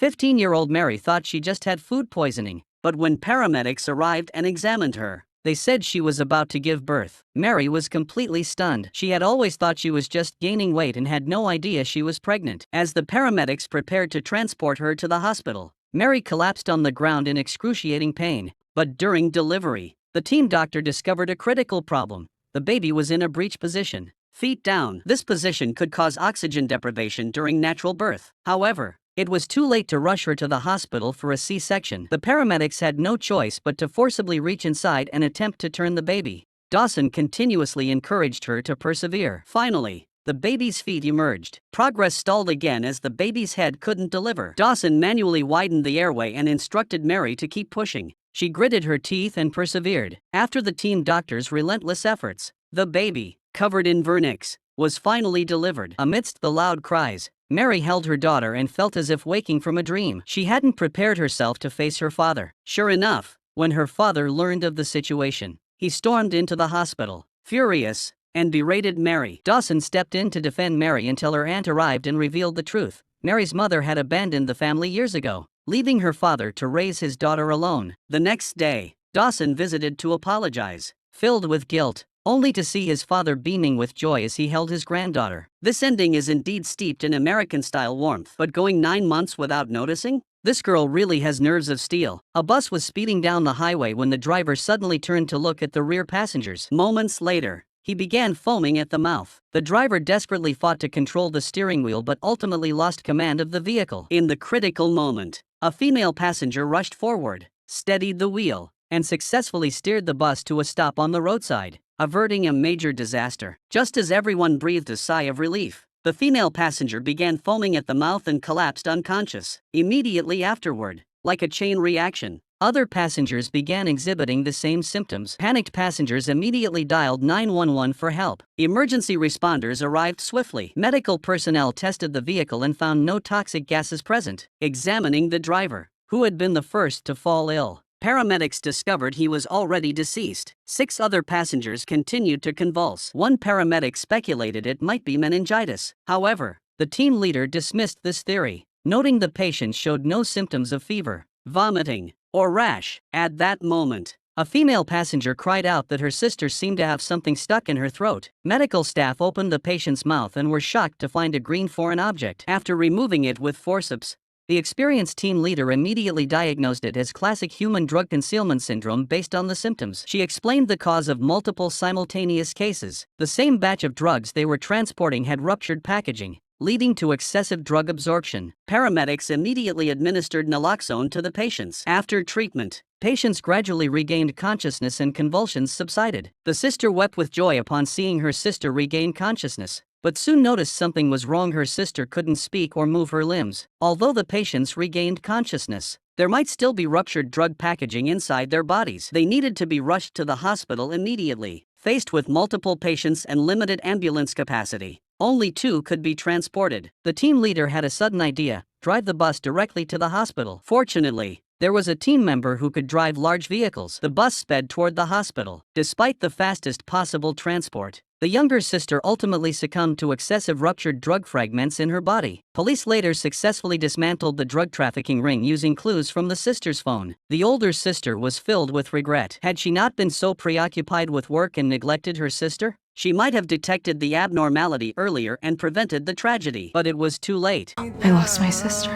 15-year-old Mary thought she just had food poisoning, but when paramedics arrived and examined her, they said she was about to give birth. Mary was completely stunned. She had always thought she was just gaining weight and had no idea she was pregnant. As the paramedics prepared to transport her to the hospital, Mary collapsed on the ground in excruciating pain. But during delivery, the team doctor discovered a critical problem. The baby was in a breech position, feet down. This position could cause oxygen deprivation during natural birth. However, it was too late to rush her to the hospital for a C-section. The paramedics had no choice but to forcibly reach inside and attempt to turn the baby. Dawson continuously encouraged her to persevere. Finally, the baby's feet emerged. Progress stalled again as the baby's head couldn't deliver. Dawson manually widened the airway and instructed Mary to keep pushing. She gritted her teeth and persevered. After the team doctor's relentless efforts, the baby, covered in vernix, was finally delivered. Amidst the loud cries, Mary held her daughter and felt as if waking from a dream. She hadn't prepared herself to face her father. Sure enough, when her father learned of the situation, he stormed into the hospital, furious, and berated Mary. Dawson stepped in to defend Mary until her aunt arrived and revealed the truth. Mary's mother had abandoned the family years ago, leaving her father to raise his daughter alone. The next day, Dawson visited to apologize, filled with guilt, only to see his father beaming with joy as he held his granddaughter. This ending is indeed steeped in American-style warmth. But going 9 months without noticing? This girl really has nerves of steel. A bus was speeding down the highway when the driver suddenly turned to look at the rear passengers. Moments later, he began foaming at the mouth. The driver desperately fought to control the steering wheel but ultimately lost command of the vehicle. In the critical moment, a female passenger rushed forward, steadied the wheel, and successfully steered the bus to a stop on the roadside, averting a major disaster. Just as everyone breathed a sigh of relief, the female passenger began foaming at the mouth and collapsed unconscious. Immediately afterward, like a chain reaction, other passengers began exhibiting the same symptoms. Panicked passengers immediately dialed 911 for help. Emergency responders arrived swiftly. Medical personnel tested the vehicle and found no toxic gases present. Examining the driver, who had been the first to fall ill, paramedics discovered he was already deceased. 6 other passengers continued to convulse. One paramedic speculated it might be meningitis. However, the team leader dismissed this theory, noting the patient showed no symptoms of fever, vomiting, or rash. At that moment, a female passenger cried out that her sister seemed to have something stuck in her throat. Medical staff opened the patient's mouth and were shocked to find a green foreign object. After removing it with forceps, the experienced team leader immediately diagnosed it as classic human drug concealment syndrome based on the symptoms. She explained the cause of multiple simultaneous cases. The same batch of drugs they were transporting had ruptured packaging, leading to excessive drug absorption. Paramedics immediately administered naloxone to the patients. After treatment, patients gradually regained consciousness and convulsions subsided. The sister wept with joy upon seeing her sister regain consciousness, but soon noticed something was wrong. Her sister couldn't speak or move her limbs. Although the patients regained consciousness, there might still be ruptured drug packaging inside their bodies. They needed to be rushed to the hospital immediately. Faced with multiple patients and limited ambulance capacity, only 2 could be transported. The team leader had a sudden idea: drive the bus directly to the hospital. Fortunately, there was a team member who could drive large vehicles. The bus sped toward the hospital. Despite the fastest possible transport, the younger sister ultimately succumbed to excessive ruptured drug fragments in her body. Police later successfully dismantled the drug trafficking ring using clues from the sister's phone. The older sister was filled with regret. Had she not been so preoccupied with work and neglected her sister, she might have detected the abnormality earlier and prevented the tragedy. But it was too late. I lost my sister,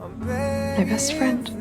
my best friend.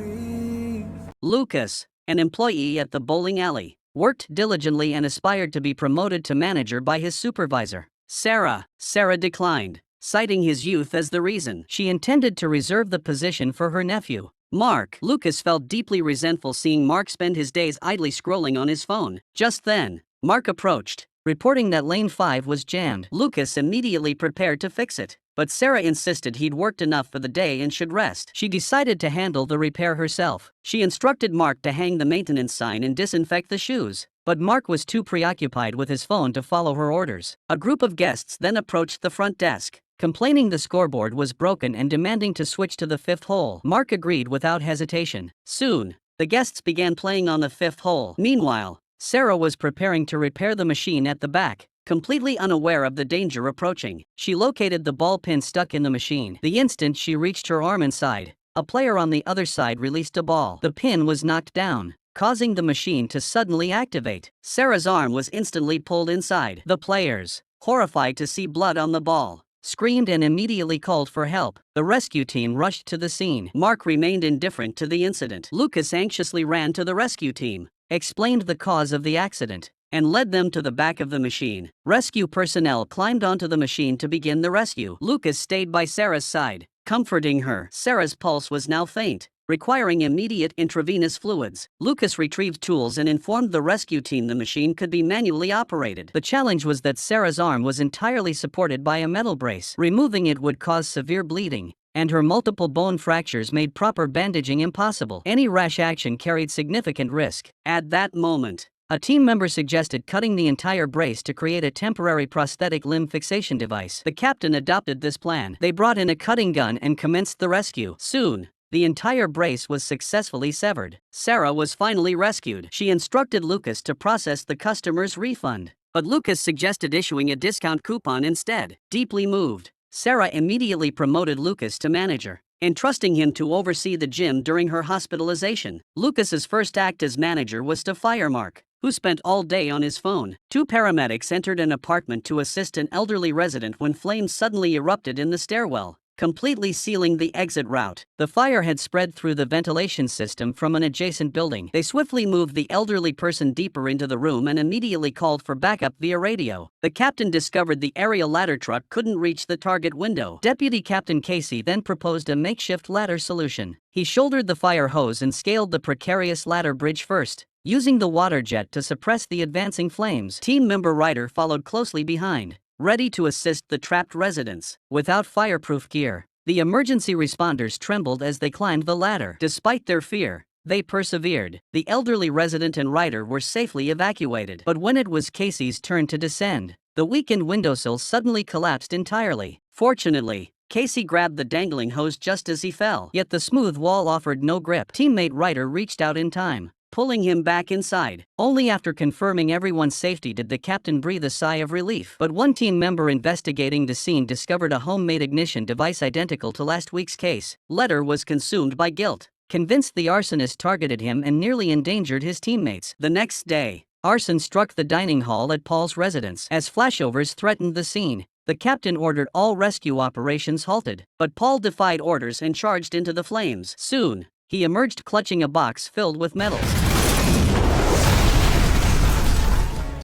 Lucas, an employee at the bowling alley, worked diligently and aspired to be promoted to manager by his supervisor. Sarah declined, citing his youth as the reason. She intended to reserve the position for her nephew, Mark. Lucas felt deeply resentful seeing Mark spend his days idly scrolling on his phone. Just then, Mark approached, reporting that lane 5 was jammed. Lucas immediately prepared to fix it, but Sarah insisted he'd worked enough for the day and should rest. She decided to handle the repair herself. She instructed Mark to hang the maintenance sign and disinfect the shoes, but Mark was too preoccupied with his phone to follow her orders. A group of guests then approached the front desk, complaining the scoreboard was broken and demanding to switch to the 5th hole. Mark agreed without hesitation. Soon, the guests began playing on the 5th hole. Meanwhile, Sarah was preparing to repair the machine at the back, completely unaware of the danger approaching. She located the ball pin stuck in the machine. The instant she reached her arm inside, A player on the other side released a ball. The pin was knocked down, causing the machine to suddenly activate. Sarah's arm was instantly pulled inside. The players, horrified to see blood on the ball, screamed and immediately called for help. The rescue team rushed to the scene. Mark remained indifferent to the incident. Lucas anxiously ran to the rescue team, explained the cause of the accident, and led them to the back of the machine. Rescue personnel climbed onto the machine to begin the rescue. Lucas stayed by Sarah's side, comforting her. Sarah's pulse was now faint, requiring immediate intravenous fluids. Lucas retrieved tools and informed the rescue team the machine could be manually operated. The challenge was that Sarah's arm was entirely supported by a metal brace. Removing it would cause severe bleeding, and her multiple bone fractures made proper bandaging impossible. Any rash action carried significant risk. At that moment, a team member suggested cutting the entire brace to create a temporary prosthetic limb fixation device. The captain adopted this plan. They brought in a cutting gun and commenced the rescue. Soon, the entire brace was successfully severed. Sarah was finally rescued. She instructed Lucas to process the customer's refund, but Lucas suggested issuing a discount coupon instead. Deeply moved, Sarah immediately promoted Lucas to manager, entrusting him to oversee the gym during her hospitalization. Lucas's first act as manager was to fire Mark, who spent all day on his phone. Two paramedics entered an apartment to assist an elderly resident when flames suddenly erupted in the stairwell, completely sealing the exit route. The fire had spread through the ventilation system from an adjacent building. They swiftly moved the elderly person deeper into the room and immediately called for backup via radio. The captain discovered the aerial ladder truck couldn't reach the target window. Deputy Captain Casey then proposed a makeshift ladder solution. He shouldered the fire hose and scaled the precarious ladder bridge first, using the water jet to suppress the advancing flames. Team member Ryder followed closely behind, ready to assist the trapped residents. Without fireproof gear, the emergency responders trembled as they climbed the ladder. Despite their fear, they persevered. The elderly resident and Ryder were safely evacuated. But when it was Casey's turn to descend, the weakened windowsill suddenly collapsed entirely. Fortunately, Casey grabbed the dangling hose just as he fell. Yet the smooth wall offered no grip. Teammate Ryder reached out in time, pulling him back inside. Only after confirming everyone's safety did the captain breathe a sigh of relief. But one team member investigating the scene discovered a homemade ignition device identical to last week's case. Letter was consumed by guilt, convinced the arsonist targeted him and nearly endangered his teammates. The next day, arson struck the dining hall at Paul's residence. As flashovers threatened the scene, the captain ordered all rescue operations halted. But Paul defied orders and charged into the flames. Soon, he emerged clutching a box filled with metals.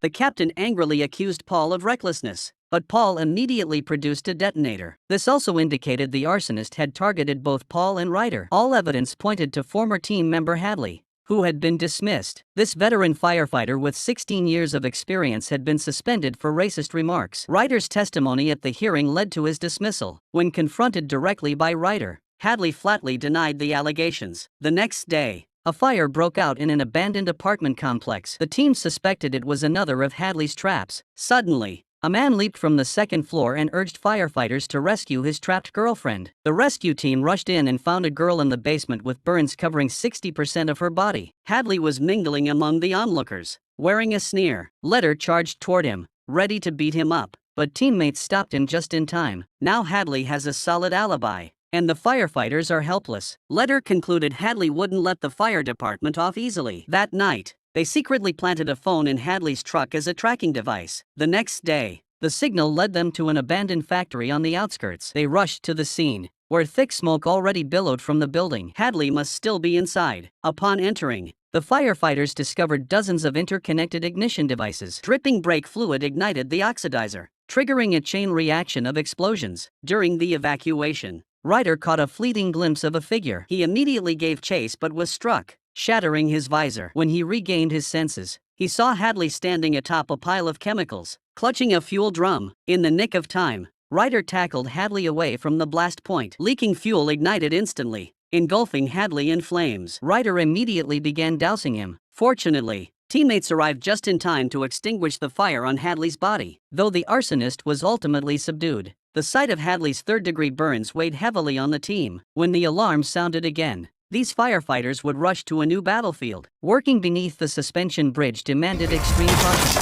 The captain angrily accused Paul of recklessness, but Paul immediately produced a detonator. This also indicated the arsonist had targeted both Paul and Ryder. All evidence pointed to former team member Hadley, who had been dismissed. This veteran firefighter with 16 years of experience had been suspended for racist remarks. Ryder's testimony at the hearing led to his dismissal. When confronted directly by Ryder, Hadley flatly denied the allegations. The next day, a fire broke out in an abandoned apartment complex. The team suspected it was another of Hadley's traps. Suddenly, a man leaped from the second floor and urged firefighters to rescue his trapped girlfriend. The rescue team rushed in and found a girl in the basement with burns covering 60% of her body. Hadley was mingling among the onlookers, wearing a sneer. Letter charged toward him, ready to beat him up, but teammates stopped him just in time. Now Hadley has a solid alibi, and the firefighters are helpless. Letter concluded Hadley wouldn't let the fire department off easily. That night, they secretly planted a phone in Hadley's truck as a tracking device. The next day, the signal led them to an abandoned factory on the outskirts. They rushed to the scene, where thick smoke already billowed from the building. Hadley must still be inside. Upon entering, the firefighters discovered dozens of interconnected ignition devices. Dripping brake fluid ignited the oxidizer, triggering a chain reaction of explosions. During the evacuation, Ryder caught a fleeting glimpse of a figure. He immediately gave chase but was struck, shattering his visor. When he regained his senses, he saw Hadley standing atop a pile of chemicals, clutching a fuel drum. In the nick of time, Ryder tackled Hadley away from the blast point. Leaking fuel ignited instantly, engulfing Hadley in flames. Ryder immediately began dousing him. Fortunately, teammates arrived just in time to extinguish the fire on Hadley's body. Though the arsonist was ultimately subdued, the sight of Hadley's third-degree burns weighed heavily on the team. When the alarm sounded again, these firefighters would rush to a new battlefield. Working beneath the suspension bridge demanded extreme caution.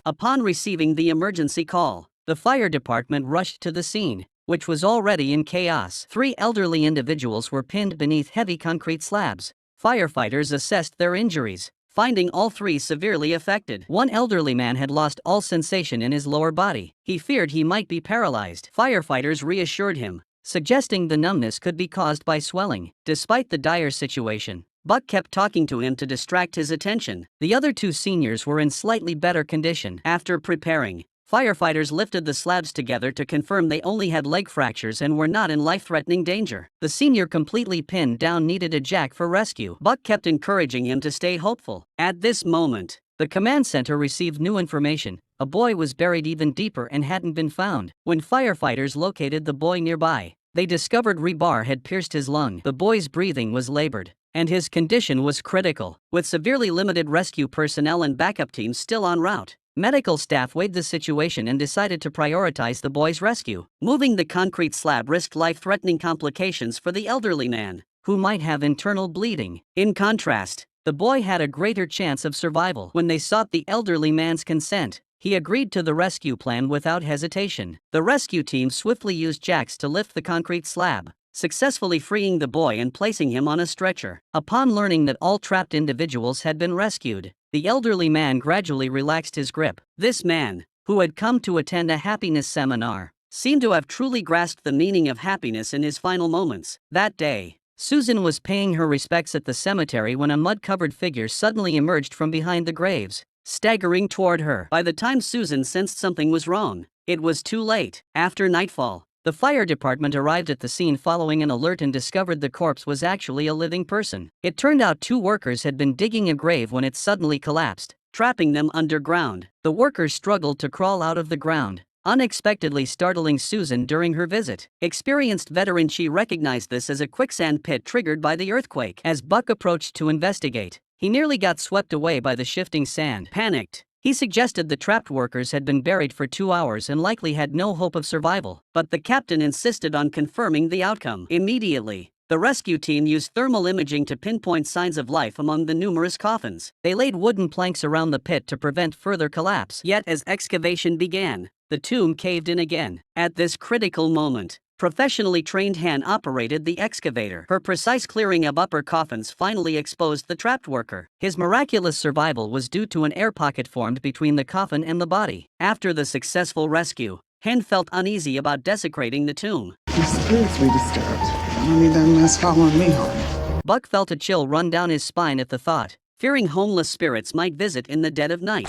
Upon receiving the emergency call, the fire department rushed to the scene, which was already in chaos. 3 elderly individuals were pinned beneath heavy concrete slabs. Firefighters assessed their injuries, finding all 3 severely affected. One elderly man had lost all sensation in his lower body. He feared he might be paralyzed. Firefighters reassured him, suggesting the numbness could be caused by swelling. Despite the dire situation, Buck kept talking to him to distract his attention. The other 2 seniors were in slightly better condition. After preparing, firefighters lifted the slabs together to confirm they only had leg fractures and were not in life-threatening danger. The senior completely pinned down needed a jack for rescue. Buck kept encouraging him to stay hopeful. At this moment, the command center received new information. A boy was buried even deeper and hadn't been found. When firefighters located the boy nearby, they discovered rebar had pierced his lung. The boy's breathing was labored, and his condition was critical. With severely limited rescue personnel and backup teams still en route, medical staff weighed the situation and decided to prioritize the boy's rescue. Moving the concrete slab risked life-threatening complications for the elderly man, who might have internal bleeding. In contrast, the boy had a greater chance of survival. When they sought the elderly man's consent, he agreed to the rescue plan without hesitation. The rescue team swiftly used jacks to lift the concrete slab, successfully freeing the boy and placing him on a stretcher. Upon learning that all trapped individuals had been rescued, the elderly man gradually relaxed his grip. This man, who had come to attend a happiness seminar, seemed to have truly grasped the meaning of happiness in his final moments. That day, Susan was paying her respects at the cemetery when a mud-covered figure suddenly emerged from behind the graves, staggering toward her. By the time Susan sensed something was wrong, it was too late. After nightfall, the fire department arrived at the scene following an alert and discovered the corpse was actually a living person. It turned out 2 workers had been digging a grave when it suddenly collapsed, trapping them underground. The workers struggled to crawl out of the ground, unexpectedly startling Susan during her visit. Experienced veteran, she recognized this as a quicksand pit triggered by the earthquake. As Buck approached to investigate, he nearly got swept away by the shifting sand. Panicked, he suggested the trapped workers had been buried for 2 hours and likely had no hope of survival, but the captain insisted on confirming the outcome. Immediately, the rescue team used thermal imaging to pinpoint signs of life among the numerous coffins. They laid wooden planks around the pit to prevent further collapse. Yet as excavation began, the tomb caved in again. At this critical moment, professionally trained hand operated the excavator. Her precise clearing of upper coffins finally exposed the trapped worker. His miraculous survival was due to an air pocket formed between the coffin and the body. After the successful rescue, Hen felt uneasy about desecrating the tomb. My spirits be disturbed. I don't need that mess following me home. Buck felt a chill run down his spine at the thought, fearing homeless spirits might visit in the dead of night.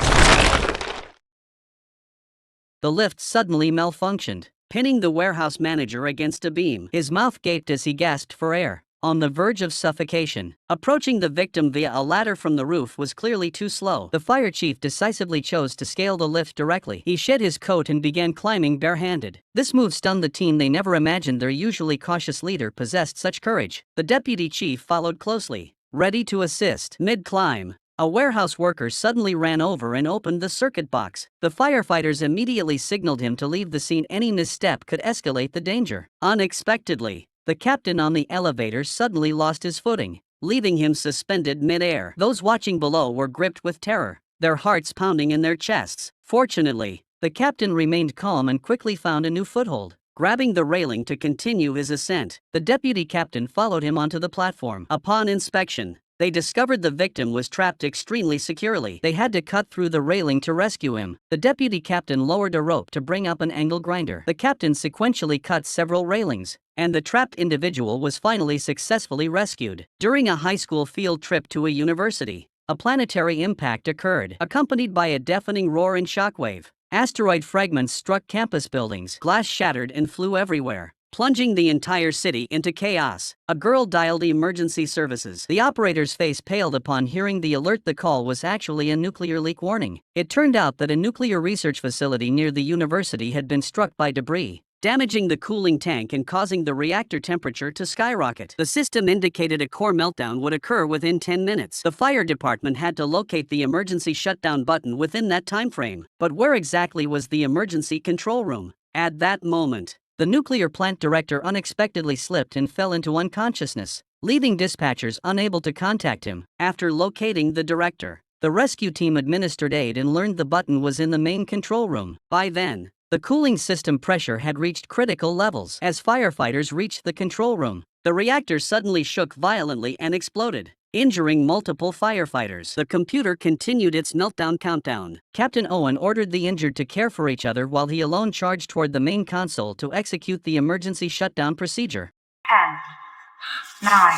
The lift suddenly malfunctioned, pinning the warehouse manager against a beam. His mouth gaped as he gasped for air, on the verge of suffocation. Approaching the victim via a ladder from the roof was clearly too slow. The fire chief decisively chose to scale the lift directly. He shed his coat and began climbing barehanded. This move stunned the team. They never imagined their usually cautious leader possessed such courage. The deputy chief followed closely, ready to assist. Mid-climb, a warehouse worker suddenly ran over and opened the circuit box. The firefighters immediately signaled him to leave the scene. Any misstep could escalate the danger. Unexpectedly, the captain on the elevator suddenly lost his footing, leaving him suspended mid-air. Those watching below were gripped with terror, their hearts pounding in their chests. Fortunately, the captain remained calm and quickly found a new foothold, grabbing the railing to continue his ascent. The deputy captain followed him onto the platform. Upon inspection, they discovered the victim was trapped extremely securely. They had to cut through the railing to rescue him. The deputy captain lowered a rope to bring up an angle grinder. The captain sequentially cut several railings, and the trapped individual was finally successfully rescued. During a high school field trip to a university, a planetary impact occurred, accompanied by a deafening roar and shockwave. Asteroid fragments struck campus buildings. Glass shattered and flew everywhere, plunging the entire city into chaos. A girl dialed emergency services. The operator's face paled upon hearing the alert. The call was actually a nuclear leak warning. It turned out that a nuclear research facility near the university had been struck by debris, damaging the cooling tank and causing the reactor temperature to skyrocket. The system indicated a core meltdown would occur within 10 minutes. The fire department had to locate the emergency shutdown button within that time frame. But where exactly was the emergency control room? At that moment, the nuclear plant director unexpectedly slipped and fell into unconsciousness, leaving dispatchers unable to contact him. After locating the director, The rescue team administered aid and learned the button was in the main control room. By then, the cooling system pressure had reached critical levels. As firefighters reached the control room, the reactor suddenly shook violently and exploded, injuring multiple firefighters. The computer continued its meltdown countdown. Captain Owen ordered the injured to care for each other while he alone charged toward the main console to execute the emergency shutdown procedure. 10, 9,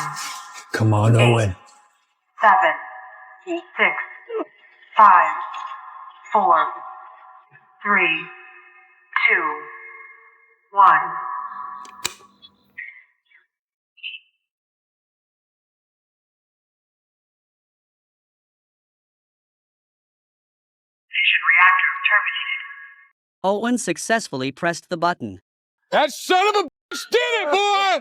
Come on, 8, Owen. 7, 6, 5, 4, 3, 2, 1. Fission reactor terminated. Owen successfully pressed the button. That son of a bitch did it, boy!